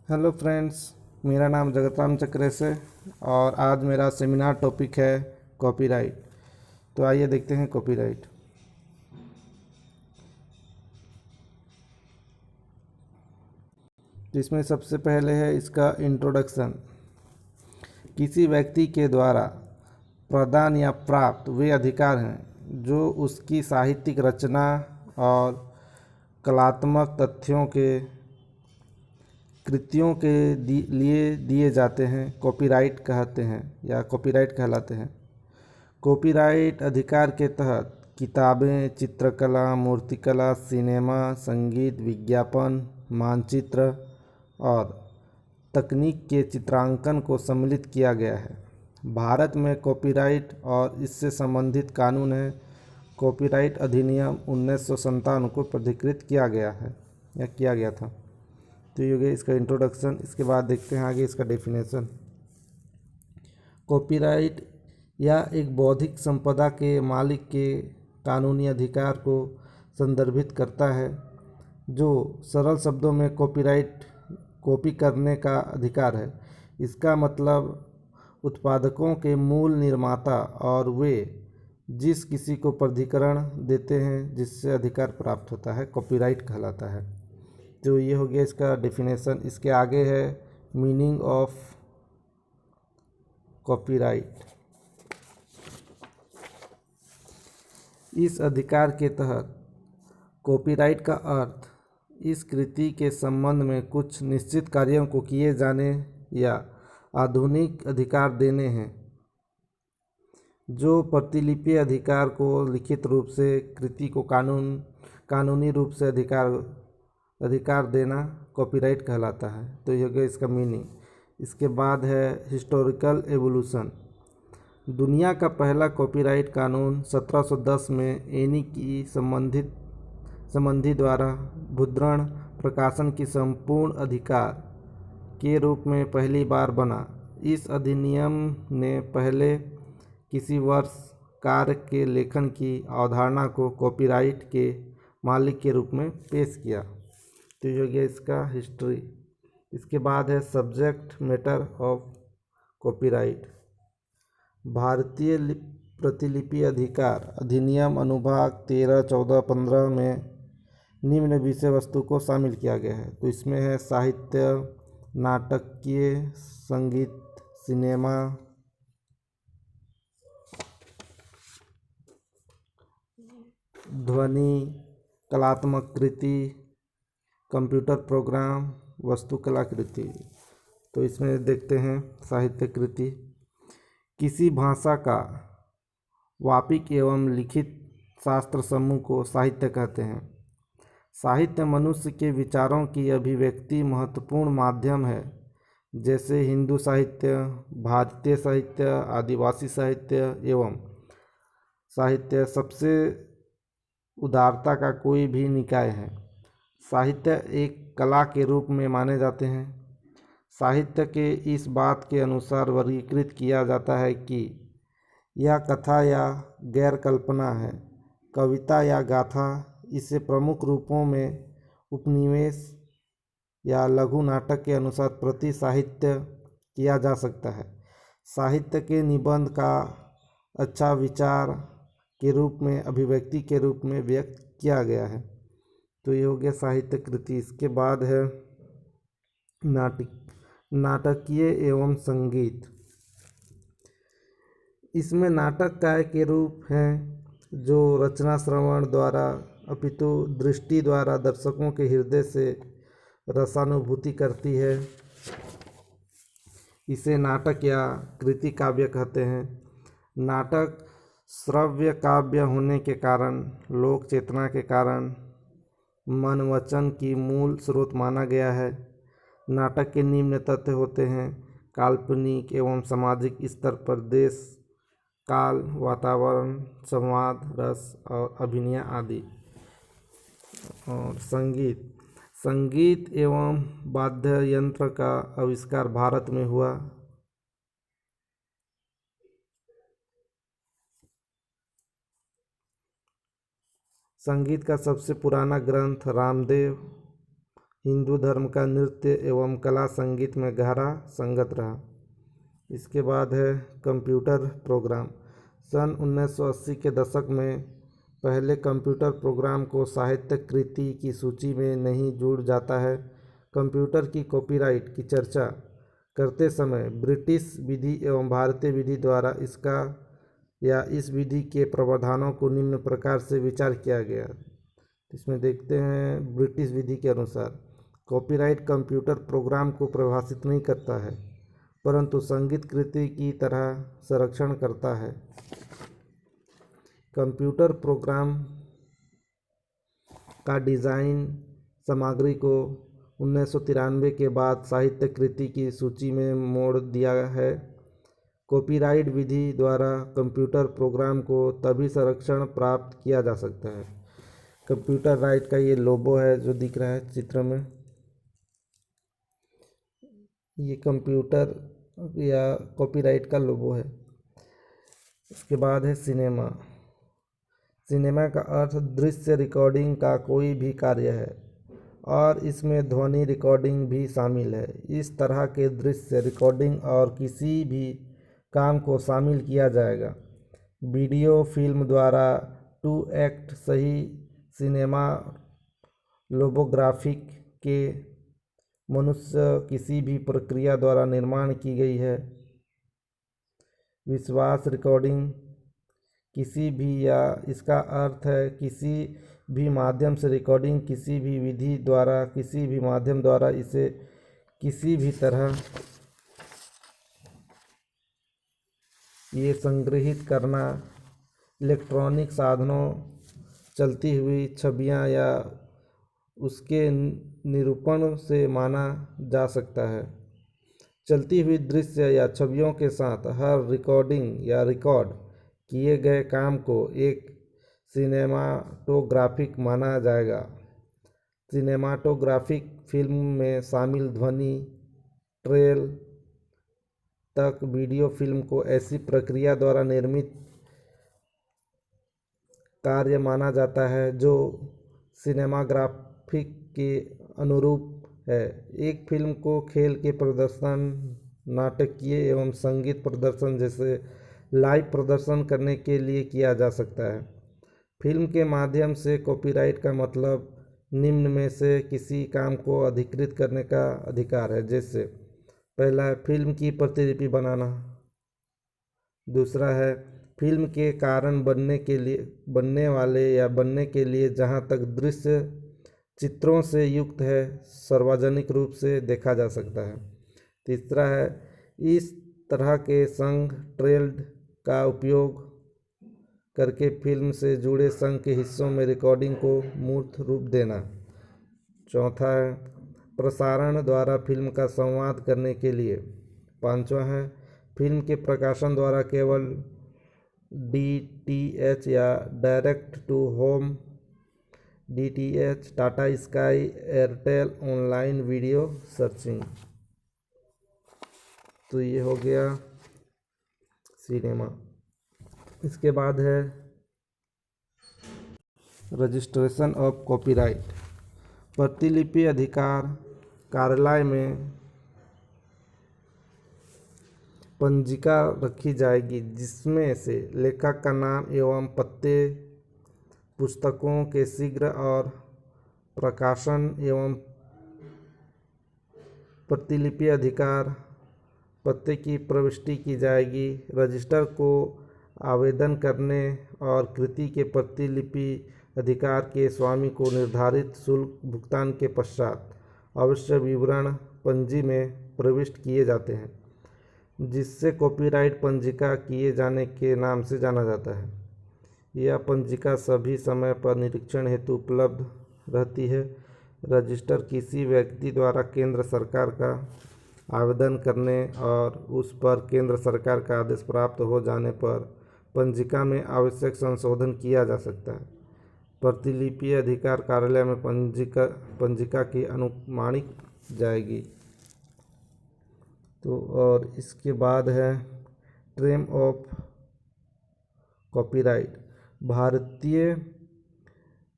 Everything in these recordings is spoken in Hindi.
हेलो फ्रेंड्स, मेरा नाम जगतराम चक्रेश है और आज मेरा सेमिनार टॉपिक है कॉपीराइट। तो आइए देखते हैं कॉपीराइट। तो इसमें सबसे पहले है इसका इंट्रोडक्शन। किसी व्यक्ति के द्वारा प्रदान या प्राप्त वे अधिकार हैं जो उसकी साहित्यिक रचना और कलात्मक तथ्यों के कृतियों के लिए दिए जाते हैं, कॉपीराइट कहते हैं या कॉपीराइट कहलाते हैं। कॉपीराइट अधिकार के तहत किताबें, चित्रकला, मूर्तिकला, सिनेमा, संगीत, विज्ञापन, मानचित्र और तकनीक के चित्रांकन को सम्मिलित किया गया है। भारत में कॉपीराइट और इससे संबंधित कानून है कॉपीराइट अधिनियम 1957 को प्राधिकृत किया गया है या किया गया था। तो ये हो गया इसका इंट्रोडक्शन। इसके बाद देखते हैं आगे इसका डेफिनेशन। कॉपीराइट या एक बौद्धिक संपदा के मालिक के कानूनी अधिकार को संदर्भित करता है, जो सरल शब्दों में कॉपीराइट कॉपी करने का अधिकार है। इसका मतलब उत्पादकों के मूल निर्माता और वे जिस किसी को प्राधिकरण देते हैं जिससे अधिकार प्राप्त होता है, कॉपीराइट कहलाता है। तो ये हो गया इसका डेफिनेशन। इसके आगे है मीनिंग ऑफ कॉपीराइट। इस अधिकार के तहत कॉपीराइट का अर्थ इस कृति के संबंध में कुछ निश्चित कार्यों को किए जाने या आधुनिक अधिकार देने हैं। जो प्रतिलिपि अधिकार को लिखित रूप से कृति को कानूनी रूप से अधिकार देना कॉपीराइट कहलाता है। तो यह हो गया इसका मीनिंग। इसके बाद है हिस्टोरिकल एवोल्यूशन। दुनिया का पहला कॉपीराइट कानून 1710 में एनी की संबंधी द्वारा मुद्रण प्रकाशन की संपूर्ण अधिकार के रूप में पहली बार बना। इस अधिनियम ने पहले किसी वर्ष कार्य के लेखन की अवधारणा को कॉपीराइट के मालिक के रूप में पेश किया। तो ये हो गया इसका हिस्ट्री। इसके बाद है सब्जेक्ट मैटर ऑफ कॉपीराइट। भारतीय प्रतिलिपि अधिकार अधिनियम अनुभाग 13, 14, 15 में निम्न विषय वस्तु को शामिल किया गया है। तो इसमें है साहित्य, नाटकीय, संगीत, सिनेमा, ध्वनि, कलात्मक कृति, कंप्यूटर प्रोग्राम, वस्तुकला कृति। तो इसमें देखते हैं साहित्य कृति। किसी भाषा का वापिक एवं लिखित शास्त्र समूह को साहित्य कहते हैं। साहित्य मनुष्य के विचारों की अभिव्यक्ति महत्वपूर्ण माध्यम है, जैसे हिंदू साहित्य, भारतीय साहित्य, आदिवासी साहित्य एवं साहित्य सबसे उदारता का कोई भी निकाय है। साहित्य एक कला के रूप में माने जाते हैं। साहित्य के इस बात के अनुसार वर्गीकृत किया जाता है कि यह कथा या गैर कल्पना है, कविता या गाथा। इसे प्रमुख रूपों में उपनिवेश या लघु नाटक के अनुसार प्रति साहित्य किया जा सकता है। साहित्य के निबंध का अच्छा विचार के रूप में अभिव्यक्ति के रूप में व्यक्त किया गया है। तो ये हो गया साहित्य कृति। इसके बाद है नाटकीय एवं संगीत। इसमें नाटक काय के रूप हैं जो रचना श्रवण द्वारा अपितु दृष्टि द्वारा दर्शकों के हृदय से रसानुभूति करती है। इसे नाटक या कृति काव्य कहते हैं। नाटक श्रव्य काव्य होने के कारण, लोक चेतना के कारण मन वचन की मूल स्रोत माना गया है। नाटक के निम्न तथ्य होते हैं: काल्पनिक एवं सामाजिक स्तर पर देश, काल, वातावरण, संवाद, रस और अभिनय आदि। और संगीत एवं वाद्य यंत्र का आविष्कार भारत में हुआ। संगीत का सबसे पुराना ग्रंथ रामदेव हिंदू धर्म का नृत्य एवं कला संगीत में गहरा संगत रहा। इसके बाद है कंप्यूटर प्रोग्राम। सन 1980 के दशक में पहले कंप्यूटर प्रोग्राम को साहित्य कृति की सूची में नहीं जोड़ जाता है। कंप्यूटर की कॉपीराइट की चर्चा करते समय ब्रिटिश विधि एवं भारतीय विधि द्वारा इसका या इस विधि के प्रावधानों को निम्न प्रकार से विचार किया गया। इसमें देखते हैं ब्रिटिश विधि के अनुसार कॉपीराइट कंप्यूटर प्रोग्राम को परिभाषित नहीं करता है, परंतु संगीत कृति की तरह संरक्षण करता है। कंप्यूटर प्रोग्राम का डिज़ाइन सामग्री को 1993 के बाद साहित्य कृति की सूची में मोड़ दिया है। कॉपीराइट विधि द्वारा कंप्यूटर प्रोग्राम को तभी संरक्षण प्राप्त किया जा सकता है। कंप्यूटर राइट का ये लोगो है जो दिख रहा है चित्र में, ये कंप्यूटर या कॉपीराइट का लोगो है। उसके बाद है सिनेमा। सिनेमा का अर्थ दृश्य रिकॉर्डिंग का कोई भी कार्य है और इसमें ध्वनि रिकॉर्डिंग भी शामिल है। इस तरह के दृश्य रिकॉर्डिंग और किसी भी काम को शामिल किया जाएगा। वीडियो फिल्म द्वारा 2 एक्ट सही सिनेमा लोबोग्राफिक के मनुष्य किसी भी प्रक्रिया द्वारा निर्माण की गई है। विश्वास रिकॉर्डिंग किसी भी या इसका अर्थ है किसी भी माध्यम से रिकॉर्डिंग किसी भी विधि द्वारा किसी भी माध्यम द्वारा इसे किसी भी तरह ये संग्रहित करना। इलेक्ट्रॉनिक साधनों चलती हुई छवियां या उसके निरूपण से माना जा सकता है। चलती हुई दृश्य या छवियों के साथ हर रिकॉर्डिंग या रिकॉर्ड किए गए काम को एक सिनेमाटोग्राफिक माना जाएगा। सिनेमाटोग्राफिक फिल्म में शामिल ध्वनि ट्रेल तक वीडियो फिल्म को ऐसी प्रक्रिया द्वारा निर्मित कार्य माना जाता है जो सिनेमाग्राफिक के अनुरूप है। एक फिल्म को खेल के प्रदर्शन, नाटकीय एवं संगीत प्रदर्शन जैसे लाइव प्रदर्शन करने के लिए किया जा सकता है। फिल्म के माध्यम से कॉपीराइट का मतलब निम्न में से किसी काम को अधिकृत करने का अधिकार है। जैसे पहला है फिल्म की प्रतिलिपि बनाना, दूसरा है फिल्म के कारण बनने वाले या बनने के लिए जहां तक दृश्य चित्रों से युक्त है सार्वजनिक रूप से देखा जा सकता है। तीसरा है इस तरह के संघ ट्रेल्ड का उपयोग करके फिल्म से जुड़े संघ के हिस्सों में रिकॉर्डिंग को मूर्त रूप देना। चौथा है प्रसारण द्वारा फिल्म का संवाद करने के लिए। पांचवा है फिल्म के प्रकाशन द्वारा केवल DTH या direct to home DTH, Tata Sky, Airtel online video searching. तो ये हो गया सिनेमा। इसके बाद है रजिस्ट्रेशन ऑफ कॉपीराइट। प्रतिलिपि अधिकार कार्यालय में पंजिका रखी जाएगी जिसमें से लेखक का नाम एवं पत्ते, पुस्तकों के शीघ्र और प्रकाशन एवं प्रतिलिपि अधिकार पत्ते की प्रविष्टि की जाएगी। रजिस्टर को आवेदन करने और कृति के प्रतिलिपि अधिकार के स्वामी को निर्धारित शुल्क भुगतान के पश्चात आवश्यक विवरण पंजी में प्रविष्ट किए जाते हैं, जिससे कॉपीराइट पंजिका किए जाने के नाम से जाना जाता है। यह पंजिका सभी समय पर निरीक्षण हेतु उपलब्ध रहती है। रजिस्टर किसी व्यक्ति द्वारा केंद्र सरकार का आवेदन करने और उस पर केंद्र सरकार का आदेश प्राप्त हो जाने पर पंजिका में आवश्यक संशोधन किया जा सकता है। प्रतिलिपि अधिकार कार्यालय में पंजिका की अनुमानित जाएगी। तो और इसके बाद है टर्म ऑफ कॉपीराइट। भारतीय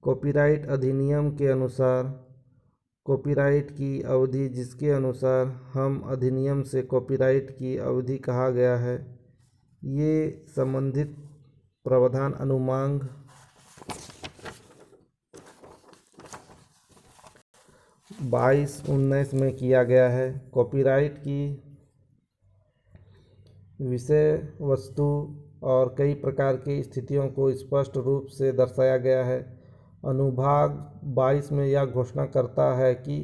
कॉपीराइट अधिनियम के अनुसार कॉपीराइट की अवधि, जिसके अनुसार हम अधिनियम से कॉपीराइट की अवधि कहा गया है। ये संबंधित प्रावधान अनुमांग 22-19 में किया गया है। कॉपीराइट की विषय वस्तु और कई प्रकार की स्थितियों को स्पष्ट रूप से दर्शाया गया है। अनुभाग 22 में यह घोषणा करता है कि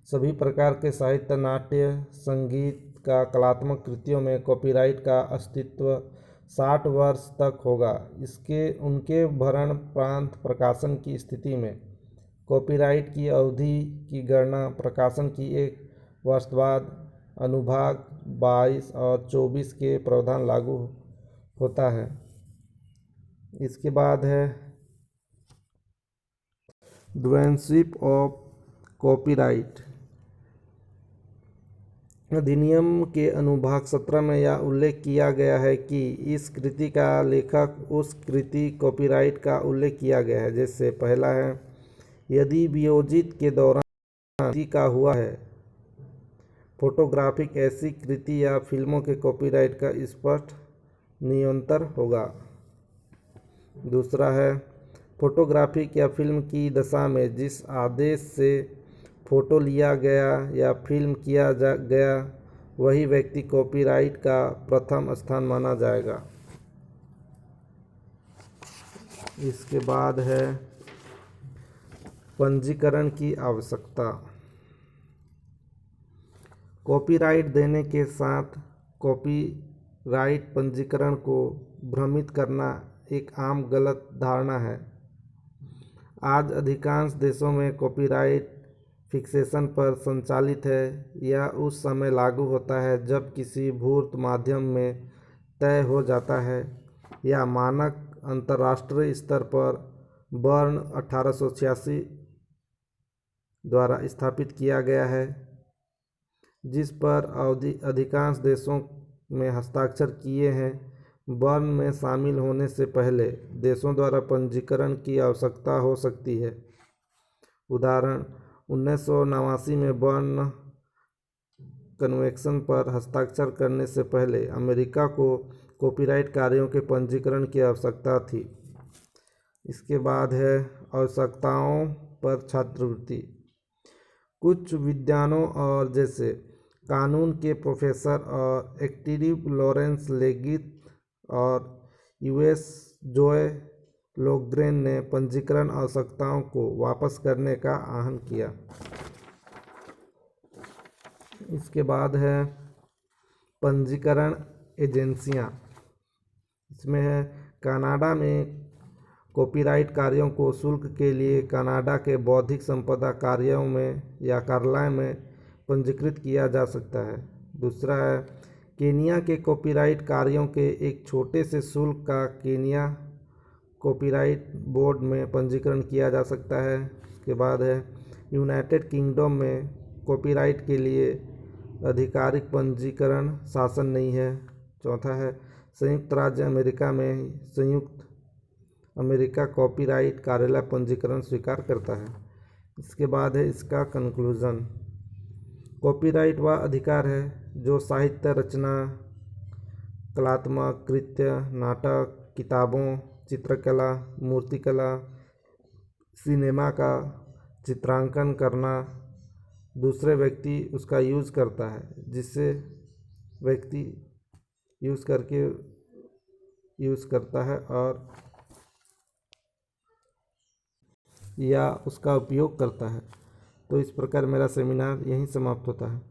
सभी प्रकार के साहित्य, नाट्य, संगीत का कलात्मक कृतियों में कॉपीराइट का अस्तित्व 60 वर्ष तक होगा। उनके भरण प्रांत प्रकाशन की स्थिति में कॉपीराइट की अवधि की गणना प्रकाशन की 1 वर्ष बाद अनुभाग 22 और 24 के प्रावधान लागू होता है। इसके बाद है ड्वेनशिप ऑफ कॉपीराइट। अधिनियम के अनुभाग 17 में यह उल्लेख किया गया है कि इस कृति का लेखक उस कृति कॉपीराइट का उल्लेख किया गया है। जैसे पहला है, यदि वियोजित के दौरान कृति का हुआ है। फोटोग्राफिक ऐसी कृति या फिल्मों के कॉपीराइट का स्पष्ट नियंत्रण होगा। दूसरा है, फोटोग्राफिक या फिल्म की दशा में जिस आदेश से फोटो लिया गया या फिल्म किया गया, वही व्यक्ति कॉपीराइट का प्रथम स्थान माना जाएगा। इसके बाद है पंजीकरण की आवश्यकता। कॉपीराइट देने के साथ कॉपीराइट पंजीकरण को भ्रमित करना एक आम गलत धारणा है। आज अधिकांश देशों में कॉपीराइट फिक्सेशन पर संचालित है। यह उस समय लागू होता है जब किसी मूर्त माध्यम में तय हो जाता है या मानक अंतर्राष्ट्रीय स्तर पर बर्न 1886 द्वारा स्थापित किया गया है, जिस पर अधिकांश देशों में हस्ताक्षर किए हैं। बर्न में शामिल होने से पहले देशों द्वारा पंजीकरण की आवश्यकता हो सकती है। उदाहरण, 1989 में बर्न कन्वेंशन पर हस्ताक्षर करने से पहले अमेरिका को कॉपीराइट कार्यों के पंजीकरण की आवश्यकता थी। इसके बाद है आवश्यकताओं पर छात्रवृत्ति। कुछ विद्वानों और जैसे कानून के प्रोफेसर और एक्टिव लॉरेंस लेगित और यूएस जोए लोग्रेन ने पंजीकरण आवश्यकताओं को वापस करने का आह्वान किया। इसके बाद है पंजीकरण एजेंसियां। इसमें है कनाडा में कॉपीराइट कार्यों को शुल्क के लिए कनाडा के बौद्धिक संपदा कार्यों में या कार्यालय में पंजीकृत किया जा सकता है। दूसरा है केनिया के कॉपीराइट कार्यों के एक छोटे से शुल्क का केनिया कॉपीराइट बोर्ड में पंजीकरण किया जा सकता है। इसके बाद है यूनाइटेड किंगडम में कॉपीराइट के लिए आधिकारिक पंजीकरण शासन नहीं है। चौथा है संयुक्त राज्य अमेरिका में संयुक्त अमेरिका कॉपीराइट कार्यालय पंजीकरण स्वीकार करता है। इसके बाद है इसका कंक्लूजन। कॉपीराइट वह अधिकार है जो साहित्य रचना, कलात्मक कृत्य, नाटक, किताबों, चित्रकला, मूर्तिकला, सिनेमा का चित्रांकन करना, दूसरे व्यक्ति उसका यूज़ करता है, जिससे व्यक्ति यूज़ करता है और या उसका उपयोग करता है। तो इस प्रकार मेरा सेमिनार यहीं समाप्त होता है।